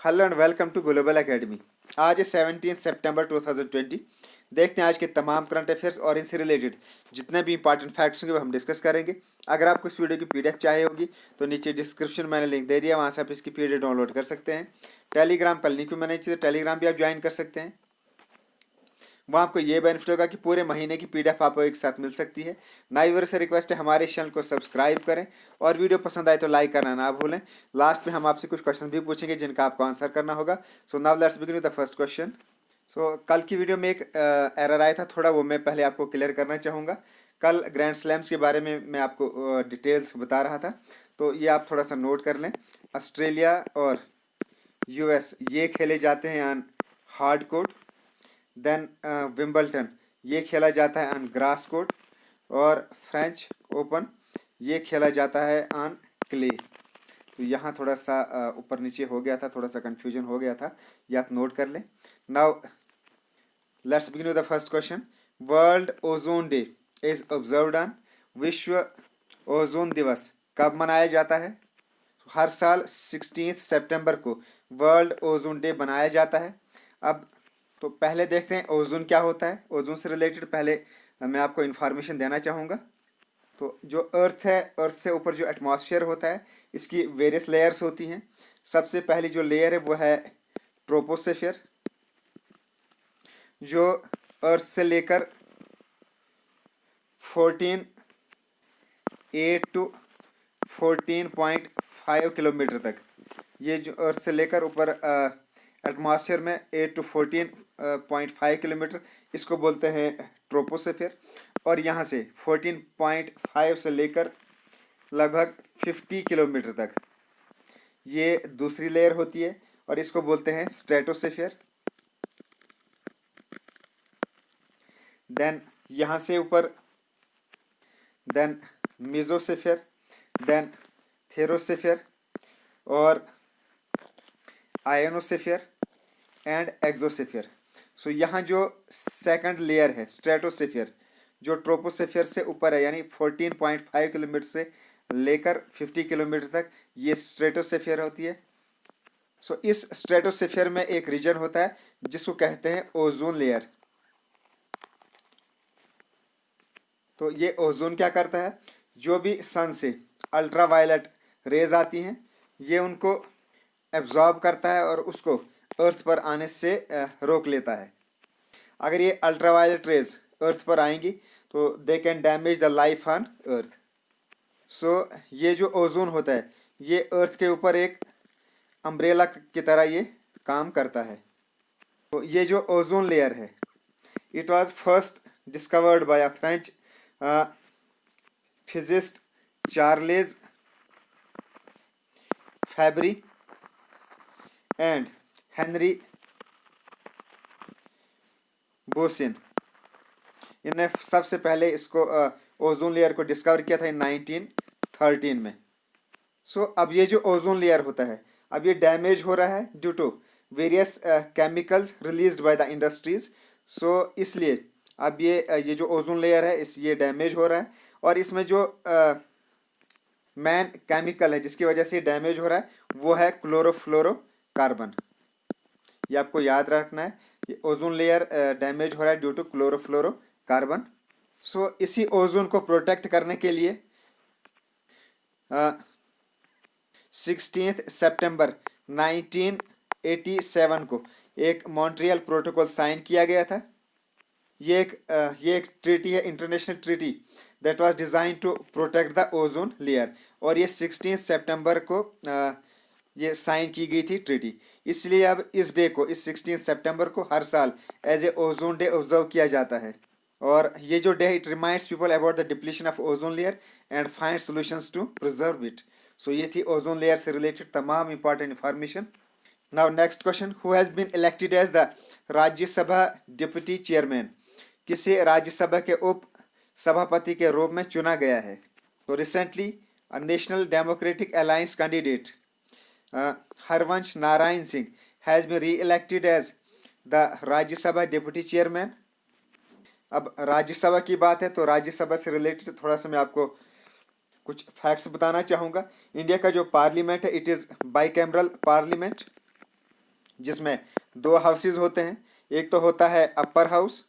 Hello and welcome to global academy. आज है 17 सितंबर 2020। देखते हैं आज के तमाम करंट अफेयर्स और इनसे रिलेटेड जितने भी इंपॉर्टेंट फैक्ट्स होंगे वो हम डिस्कस करेंगे। अगर आपको इस वीडियो की पीडीएफ चाहिए होगी तो नीचे डिस्क्रिप्शन मैंने लिंक दे दिया, वहाँ से आप इसकी पीडीएफ डाउनलोड कर सकते हैं। टेलीग्राम का लिंक भी मैंने नीचे, टेलीग्राम भी आप ज्वाइन कर सकते हैं। वहाँ आपको ये बेनिफिट होगा कि पूरे महीने की पीडीएफ आपको एक साथ मिल सकती है। नए व्यूअर से रिक्वेस्ट है हमारे चैनल को सब्सक्राइब करें और वीडियो पसंद आए तो लाइक करना ना भूलें। लास्ट में हम आपसे कुछ क्वेश्चन भी पूछेंगे जिनका आपको आंसर करना होगा। So now let's begin with the first question. So कल की वीडियो में एक एरर आया था थोड़ा, वो मैं पहले आपको क्लियर करना चाहूँगा। कल ग्रैंड स्लैम्स के बारे में मैं आपको डिटेल्स बता रहा था, तो ये आप थोड़ा सा नोट कर लें। ऑस्ट्रेलिया और यूएस ये खेले जाते हैं ऑन हार्ड कोर्ट। देन विम्बलटन ये खेला जाता है ऑन ग्रास कोर्ट। और फ्रेंच ओपन ये खेला जाता है ऑन क्ले। तो यहाँ थोड़ा सा ऊपर नीचे हो गया था, थोड़ा सा कंफ्यूजन हो गया था, ये आप नोट कर लें। Now let's begin with the first question. World ozone day is observed on, विश्व ओजोन दिवस कब मनाया जाता है? हर साल 16 सितंबर को वर्ल्ड ओजोन डे बनाया जाता है। अब तो पहले देखते हैं ओजोन क्या होता है। ओजोन से रिलेटेड पहले मैं आपको इन्फॉर्मेशन देना चाहूँगा। तो जो अर्थ है, अर्थ से ऊपर जो एटमॉस्फेयर होता है, इसकी वेरियस लेयर्स होती हैं। सबसे पहली जो लेयर है वो है ट्रोपोस्फेयर, जो अर्थ से लेकर 14.8 टू 14.5 किलोमीटर तक, ये जो अर्थ से लेकर ऊपर एटमॉस्फेयर में 8 टू 14.5 किलोमीटर, इसको बोलते हैं ट्रोपोस्फेयर। और यहाँ से 14.5 से लेकर लगभग 50 किलोमीटर तक ये दूसरी लेयर होती है और इसको बोलते हैं स्ट्रेटोस्फेयर। देन यहाँ से ऊपर देन मेसोस्फेयर, देन थेरोस्फेयर और आयोनोस्फेयर एंड एक्सोस्फेयर। सो यहाँ जो सेकंड लेयर है स्ट्रेटोस्फेयर, जो ट्रोपोस्फेयर से ऊपर है, यानी 14.5 किलोमीटर से लेकर 50 किलोमीटर तक ये स्ट्रेटोस्फेयर होती है। सो इस स्ट्रेटोस्फेयर में एक रीजन होता है जिसको कहते हैं ओजोन लेयर। तो ये ओजोन क्या करता है, जो भी सन से अल्ट्रावायलेट रेज आती हैं ये उनको एब्जॉर्ब करता है और उसको अर्थ पर आने से रोक लेता है। अगर ये अल्ट्रावायलेट रेज अर्थ पर आएंगी तो they can damage the life on earth. So ये जो ओजोन होता है ये अर्थ के ऊपर एक अम्ब्रेला की तरह ये काम करता है। तो ये जो ओजोन लेयर है, it was first discovered by a French physicist Charles Fabry and Henri Buisson. इन्हें सबसे पहले इसको ओजोन लेयर को डिस्कवर किया था इन 1913 में। सो अब ये जो ओजोन लेयर होता है अब ये डैमेज हो रहा है due to various chemicals released by the industries. So इसलिए अब ये जो ओजोन लेयर है ये डैमेज हो रहा है और इसमें जो मेन केमिकल है जिसकी वजह से डैमेज हो रहा है वो है क्लोरोफ्लोरोकार्बन। ये आपको याद रखना है कि ओजोन लेयर डैमेज हो रहा है ड्यू टू क्लोरोफ्लोरोकार्बन। सो इसी ओजोन को प्रोटेक्ट करने के लिए 16 सितंबर 1987 को एक मॉन्ट्रियल प्रोटोकॉल साइन किया गया था। ये एक ट्रीटी है, international treaty that was design to protect the ozone layer. और ये 16 सितंबर को ये साइन की गई थी ट्रीटी। इसलिए अब इस डे को, इस 16 सितंबर को हर साल as a ozone day observe किया जाता है। और ये जो day it reminds people about the depletion of ozone layer and find solutions to preserve it. So ये थी ओजोन लेयर से रिलेटेड तमाम important information. Now next question, who has been elected as the Rajya Sabha deputy chairman? किसे राज्यसभा के उप सभापति के रूप में चुना गया है? तो recently a national democratic alliance candidate Harivansh Narayan Singh has been re elected as the Rajya Sabha deputy chairman. अब राज्यसभा की बात है तो राज्यसभा से रिलेटेड थोड़ा सा मैं आपको कुछ फैक्ट्स बताना चाहूँगा। इंडिया का जो पार्लियामेंट है इट इज़ बाईकैमरल पार्लियामेंट। जिसमें दो हाउसेज होते हैं। एक तो होता है अपर हाउस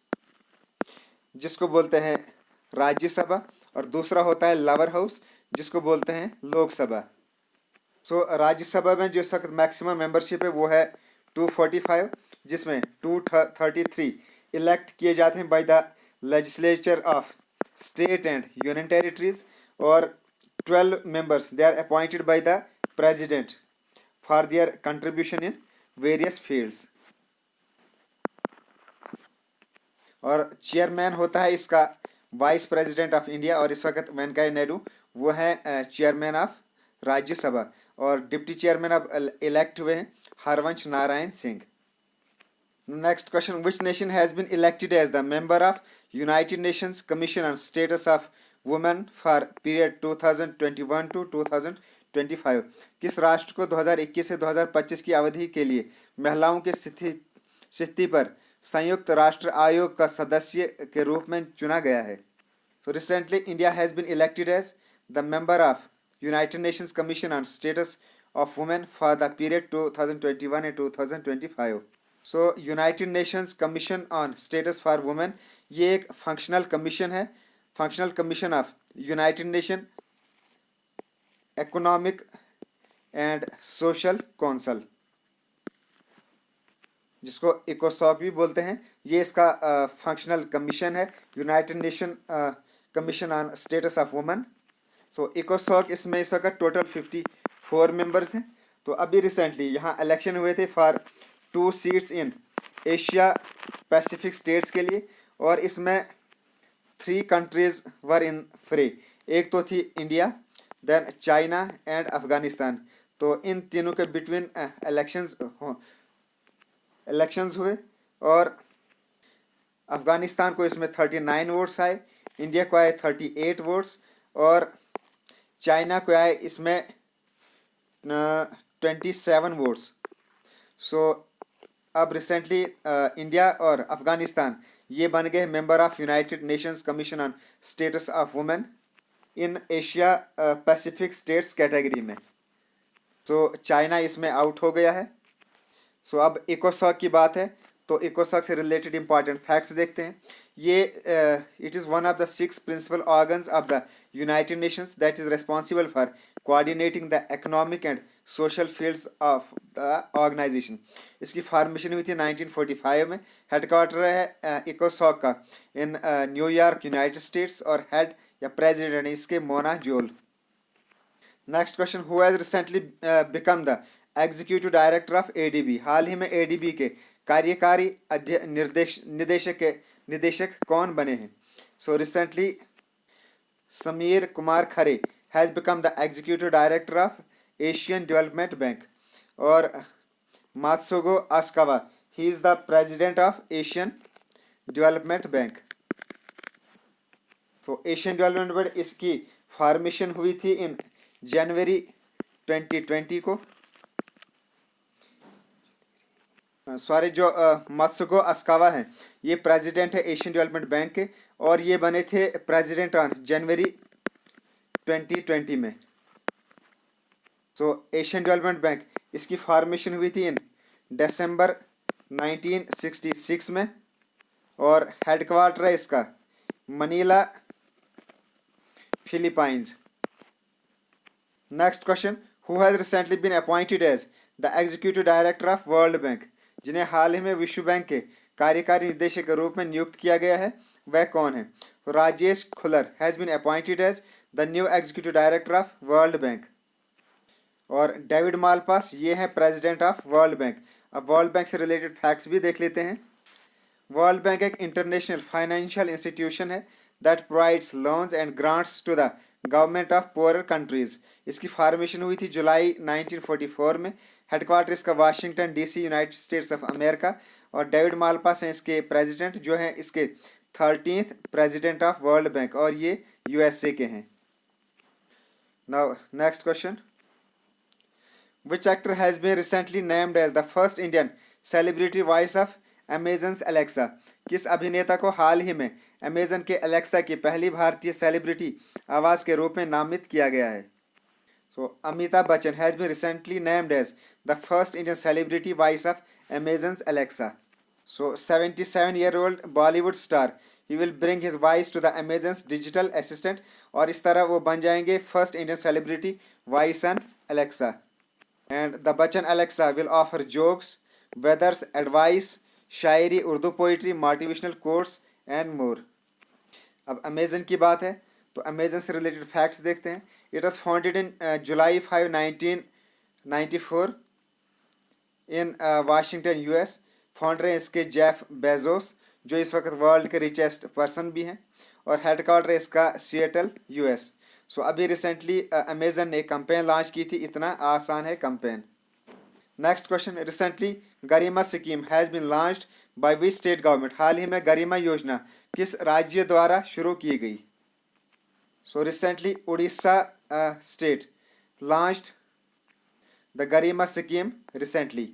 जिसको बोलते हैं राज्यसभा, और दूसरा होता है लोअर हाउस जिसको बोलते हैं लोकसभा। सो राज्यसभा में जो इस वक्त मैक्सिमम मेंबरशिप है वो है 245, जिसमें 233 इलेक्ट किए जाते हैं by the legislature of state and union territories, और 12 members they are appointed by the president for their contribution in various fields। और चेयरमैन होता है इसका वाइस प्रेसिडेंट ऑफ इंडिया, और इस वक्त वेंकैया नायडू वो है चेयरमैन ऑफ राज्यसभा, और डिप्टी चेयरमैन अब इलेक्ट हुए हैं Harivansh Narayan Singh. Next question, which nation has been elected as the member of United Nations commission on status of women for period 2021 to 2025। किस राष्ट्र को 2021 से 2025 की अवधि के लिए महिलाओं की स्थिति पर संयुक्त राष्ट्र आयोग का सदस्य के रूप में चुना गया है? So recently India has been elected as the member of United Nations Commission on Status of Women for the period 2021 and 2025। So United Nations Commission on Status for Women ये एक फंक्शनल कमीशन है, functional commission of United Nation economic and social council, जिसको इकोसॉक भी बोलते हैं। ये इसका फंक्शनल कमीशन है, United Nation commission on status of women. So इकोसॉक इसमें इस वक्त टोटल 54 मेंबर्स हैं। तो अभी रिसेंटली यहाँ इलेक्शन हुए थे for 2 seats in Asia Pacific states के लिए, और इसमें 3 कंट्रीज वर इन फ्री। एक तो थी India, then China and Afghanistan. तो इन तीनों के बिटवीन इलेक्शंस हुए, और अफगानिस्तान को इसमें 39 वोट्स आए, इंडिया को आए 38 वोट्स, और चाइना को आए इसमें 27 वोट्स। सो अब रिसेंटली इंडिया और अफगानिस्तान ये बन गए member of United Nations commission on status of women in Asia Pacific states category में। सो चाइना इसमें आउट हो गया है। सो अब इकोसॉक की बात है, तो इकोसॉक से रिलेटेड इंपॉर्टेंट फैक्ट्स देखते हैं। ये it is one of the 6 principal organs of the United Nations that is responsible for coordinating the economic and social fields of the organisation. इसकी फॉर्मेशन हुई थी 1945 में। हेडक्वार्टर है इकोसॉक का इन न्यूयॉर्क यूनाइटेड स्टेट्स, और हेड या president इसके Mona Juul. Next question, who has recently become the executive director of ADB. हाल ही में एडीबी के कार्यकारी निदेशक कौन बने हैं? So recently Samir Kumar Khare has become the executive director of Asian development bank, और Masatsugu Asakawa he is the president of Asian development bank. So Asian development bank इसकी फॉर्मेशन हुई थी इन जनवरी 2020 को। सॉरी, जो मात्सुगो आस्कावा हैं ये प्रेसिडेंट है एशियन डेवलपमेंट बैंक के, और ये बने थे प्रेसिडेंट ऑन जनवरी 2020 में। सो एशियन डेवलपमेंट बैंक इसकी फॉर्मेशन हुई थी इन दिसंबर 1966 में, और हेडक्वार्टर है इसका Manila, Philippines. Next question, who has recently been appointed as the executive director of world Bank. जिन्हें हाल ही में विश्व बैंक के कार्यकारी निदेशक के रूप में नियुक्त किया गया है वह कौन है? Rajesh Khullar has been appointed as the new executive director of world bank, और डेविड मालपास ये हैं प्रेसिडेंट ऑफ वर्ल्ड बैंक। अब वर्ल्ड बैंक से रिलेटेड फैक्ट्स भी देख लेते हैं। वर्ल्ड बैंक एक इंटरनेशनल फाइनेंशियल इंस्टीट्यूशन है that provides loans and grants to the government of poor countries. इसकी फॉर्मेशन हुई थी जुलाई 1944 में। हेडक्वार्टर इसका Washington DC, United States of America, और डेविड मालपास हैं इसके प्रेसिडेंट, जो हैं इसके 13th president of world bank, और ये यूएसए के हैं। Now next question, which actor has been recently named as the first Indian celebrity voice of Amazon's Alexa. किस अभिनेता को हाल ही में अमेजन के एलेक्सा की पहली भारतीय सेलिब्रिटी आवाज़ के रूप में नामित किया गया है? So Amitabh Bachchan has been recently named as the first Indian celebrity voice of Amazon's Alexa. So 77-year-old Bollywood star, he will bring his voice to the Amazon's digital assistant और इस तरह वो बन जाएंगे first Indian celebrity voice on Alexa. And the Bachchan Alexa will offer jokes, weather advice, Shayari, Urdu poetry, motivational quotes and more. अब Amazon की बात है तो अमेजन से रिलेटेड फैक्ट्स देखते हैं. It was founded in July 5, 1994 in Washington US. Founder हैं इसके जेफ बेजोस, जो इस वक्त वर्ल्ड के रिचेस्ट पर्सन भी हैं, और हेडक्वार्टर है इसका सिएटल यूएस. सो अभी रिसेंटली अमेजन ने कैंपेन लॉन्च की थी. इतना आसान है campaign. Next question. Recently Garima scheme has been launched by which state government. हाल ही में गरिमा योजना किस राज्य द्वारा शुरू की गई. So recently Orissa state launched the Garima scheme recently.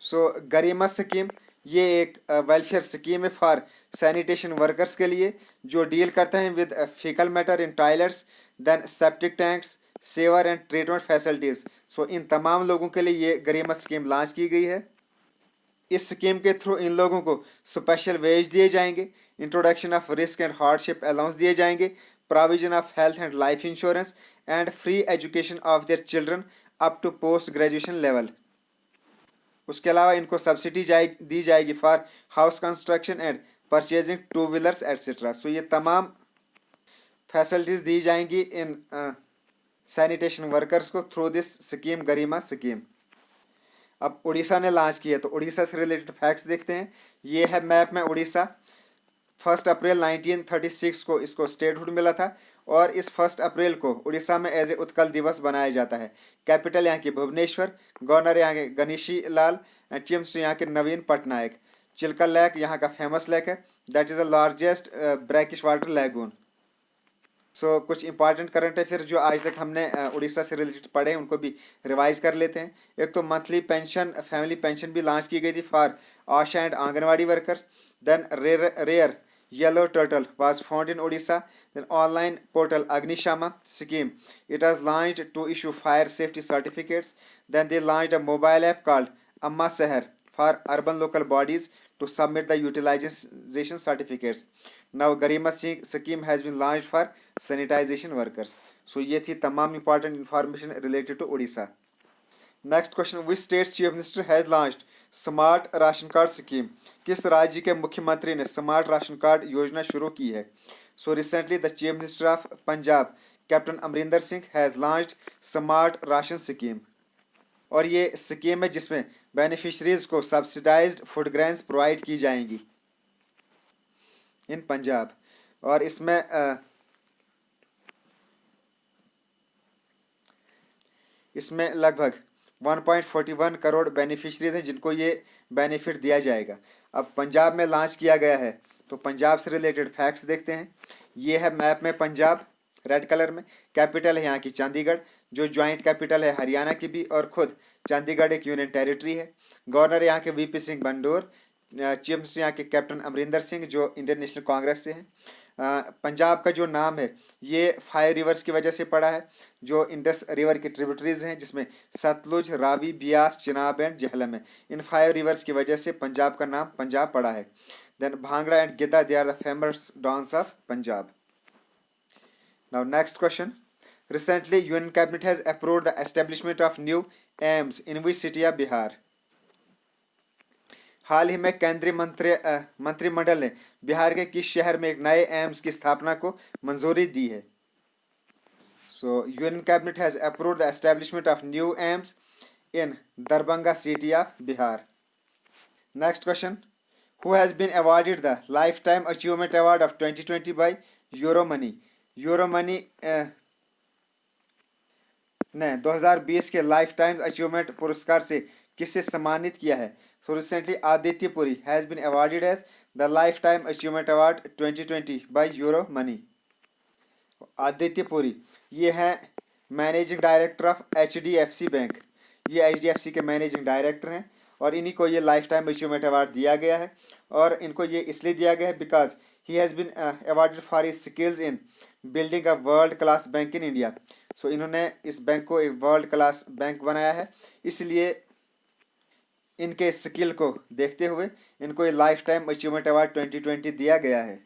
So Garima scheme ये एक वेलफेयर स्कीम है फॉर सैनिटेशन वर्कर्स के लिए, जो डील करते हैं with faecal matter in toilets, then septic tanks, sewer and treatment facilities. So इन तमाम लोगों के लिए ये गरिमा स्कीम लॉन्च की गई है. इस स्कीम के थ्रू इन लोगों को स्पेशल वेज दिए जाएंगे, introduction of risk and hardship allowance दिए जाएंगे, provision of health and life insurance and free education of their children up to post graduation level. उसके अलावा इनको सब्सिडी दी जाएगी for house construction and purchasing two wheelers etcetera. So ये तमाम facilities दी जाएंगी इन सैनिटेशन वर्कर्स को through this scheme Garima scheme. अब उड़ीसा ने लॉन्च किया तो उड़ीसा से रिलेटेड फैक्ट्स देखते हैं. ये है मैप में उड़ीसा. 1 अप्रैल 1936 को इसको स्टेटहुड मिला था और इस 1 अप्रैल को उड़ीसा में एज ए उत्कल दिवस बनाया जाता है. कैपिटल यहाँ की भुवनेश्वर, गवर्नर यहाँ के Ganeshi Lal and chief minister यहाँ के नवीन पटनायक. चिल्का लेक यहाँ का फेमस लेक है, that is the largest brackish water lagoon. So कुछ इंपॉर्टेंट करंट अफेयर जो आज तक हमने उड़ीसा से रिलेटेड पढ़े हैं उनको भी रिवाइज कर लेते हैं. एक तो मंथली पेंशन, फैमिली पेंशन भी लॉन्च की गई थी for ASHA and anganwadi workers. Then rare yellow turtle was found in Odisha. Then online portal Agnishama scheme, it was launched to issue fire safety certificates. Then they launched a mobile app called Amma Sehar for urban local bodies to submit the utilization certificates. Now Garima scheme has been launched for sanitization workers. So ये थी तमाम important information related to Odisha. Next question. Which state chief minister has launched smart ration card scheme. किस राज्य के मुख्यमंत्री ने smart ration card योजना शुरू की है. So recently the chief minister of Punjab captain Amarinder Singh has launched smart ration scheme. और ये स्कीम है जिसमें बेनिफिशरीज को सब्सिडाइज्ड फूड ग्रेन्स प्रोवाइड की जाएंगी इन पंजाब. और इसमें लगभग 1.41 करोड़ बेनिफिशरीज हैं जिनको ये बेनिफिट दिया जाएगा. अब पंजाब में लॉन्च किया गया है तो पंजाब से रिलेटेड फैक्ट्स देखते हैं. ये है मैप में पंजाब रेड कलर में. कैपिटल है यहाँ की चंडीगढ़, जो ज्वाइंट कैपिटल है हरियाणा की भी, और खुद चंडीगढ़ एक यूनियन टेरिटरी है. गवर्नर यहाँ के वीपी सिंह बंडोर, चीफ मिनिस्टर यहाँ के कैप्टन अमरिंदर सिंह जो इंडियन नेशनल कांग्रेस से हैं. पंजाब का जो नाम है ये 5 रिवर्स की वजह से पड़ा है जो इंडस रिवर की ट्रिब्यूटरीज हैं, जिसमें सतलुज, रावी, बियास, चिनाब एंड झेलम है. इन 5 रिवर्स की वजह से पंजाब का नाम पंजाब पड़ा है. Then bhangra and giddha, they are the famous dance of Punjab. Now next question. Recently union cabinet has approved the establishment of new AIIMS in which city of Bihar. हाल ही में केंद्रीय मंत्रिमंडल ने बिहार के किस शहर में एक नए एम्स की स्थापना को मंजूरी दी है. So union cabinet has approved the establishment of new AIIMS in Darbhanga city of Bihar. Next question. Who has been awarded the lifetime achievement award of 2020 by Euromoney. Euromoney ने 2020 के life time achievement पुरस्कार से किसे सम्मानित किया है. So recently Aditya Puri has been awarded as the Lifetime Achievement Award 2020 by Euro Money. Aditya Puri ये हैं managing director of HDFC bank. ये HDFC के मैनेजिंग डायरेक्टर हैं और इन्हीं को ये लाइफ टाइम अचीवमेंट अवार्ड दिया गया है. और इनको ये इसलिए दिया गया है because he has been awarded for his skills in building a world class bank in India. So इन्होंने इस बैंक को एक वर्ल्ड क्लास बैंक बनाया है, इसलिए इनके स्किल को देखते हुए इनको ये लाइफ टाइम अचीवमेंट अवार्ड 2020 दिया गया है।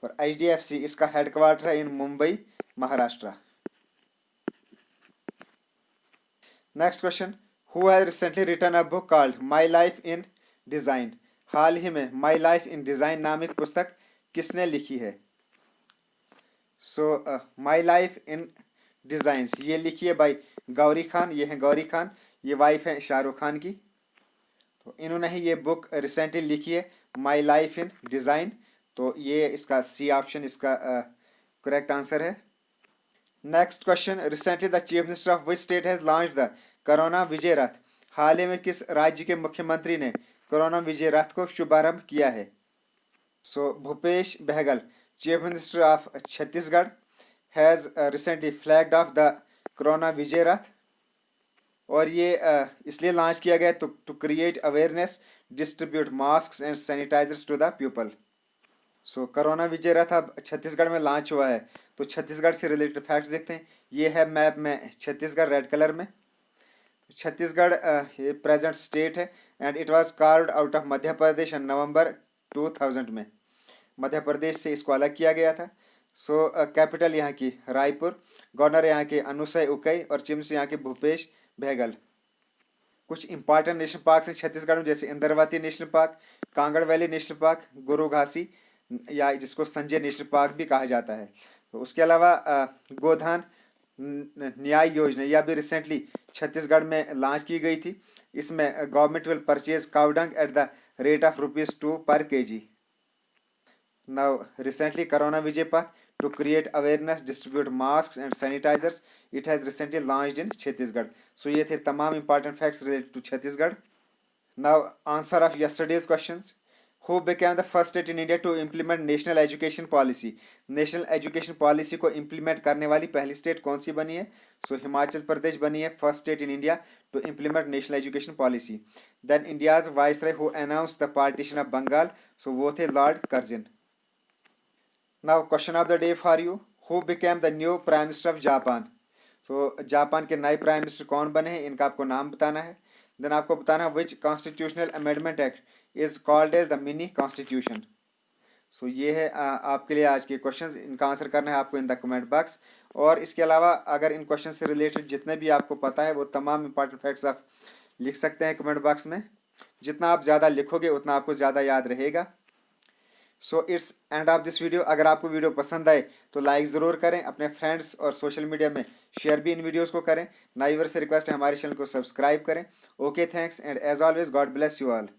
और HDFC इसका हेडक्वार्टर है in Mumbai, Maharashtra. Next question, who has recently written a book called my life in design? हाल ही में माई लाइफ इन डिज़ाइन नामक पुस्तक किसने लिखी है? सो माई लाइफ इन डिज़ाइन ये लिखी है भाई गौरी खान। ये है गौरी खान, ये वाइफ है शाहरुख खान की। तो इन्होंने ही ये बुक रिसेंटली लिखी है माई लाइफ इन डिज़ाइन। तो ये इसका सी ऑप्शन इसका करेक्ट आंसर है। Next question, recently the chief minister of which state has launched the corona Vijay Rath? हाल ही में किस राज्य के मुख्यमंत्री ने कोरोना विजय रथ को शुभारंभ किया है? So Bhupesh Baghel, chief minister of Chhattisgarh, has recently flagged off the corona Vijay Rath. और ये इसलिए लॉन्च किया गया to create awareness, distribute mask and sanitisers to the people. So corona Vijay Rath अब छत्तीसगढ़ में लॉन्च हुआ है। तो छत्तीसगढ़ से रिलेटेड फैक्ट्स देखते हैं। ये है मैप में छत्तीसगढ़ रेड कलर में। छत्तीसगढ़ ये प्रेजेंट स्टेट है and it was carved out of Madhya Pradesh in November 2000 में। मध्य प्रदेश से इसको अलग किया गया था। सो कैपिटल यहाँ की रायपुर, गवर्नर यहाँ के अनुसुईया उइके और चीफ मिनिस्टर यहाँ के भूपेश बहगल। कुछ इंपॉर्टेंट नेशनल पार्क हैं छत्तीसगढ़ में, जैसे Indravati national park, Kangar valley national park, गुरु घासी या जिसको संजय नेशनल पार्क भी कहा जाता है। तो उसके अलावा गोधन न्याय योजना यह भी रिसेंटली छत्तीसगढ़ में लॉन्च की गई थी। इसमें government will purchase cow dung at the rate of ₹2 per kg। Now recently corona Vijay Path to create awareness, distribute mask and sanitisers, it has recently launched in Chhattisgarh. So ये थे तमाम important facts related to Chhattisgarh. Now answer of yesterday's questions, Who became the first state in India to implement national education policy? National education policy को implement करने वाली पहली state कौन सी बनी है? सो हिमाचल प्रदेश बनी है first state in India to implement national education policy. Then India's viceroy who announce the partition of Bengal, so वो थे lord Curzon. Now question of the day for you, who became the new prime minister of Japan? So Japan के नए prime minister कौन बने हैं, इनका आपको नाम बताना है। देन आपको बताना है which constitutional amendment act is called as the mini constitution. So ये है आपके लिए आज के क्वेश्चंस। इनका आंसर करना है आपको इन द कमेंट बॉक्स। और इसके अलावा अगर इन क्वेश्चन से रिलेटेड जितने भी आपको पता है वो तमाम इंपॉर्टेंट फैक्ट्स आप लिख सकते हैं कमेंट बॉक्स में। जितना आप ज़्यादा लिखोगे उतना आपको ज़्यादा याद रहेगा। So it's end of this video. अगर आपको वीडियो पसंद आए तो लाइक ज़रूर करें, अपने फ्रेंड्स और सोशल मीडिया में शेयर भी इन वीडियोस को करें। नई व्यूअर्स से रिक्वेस्ट है हमारे चैनल को सब्सक्राइब करें। Okay, thanks and as always God bless you all.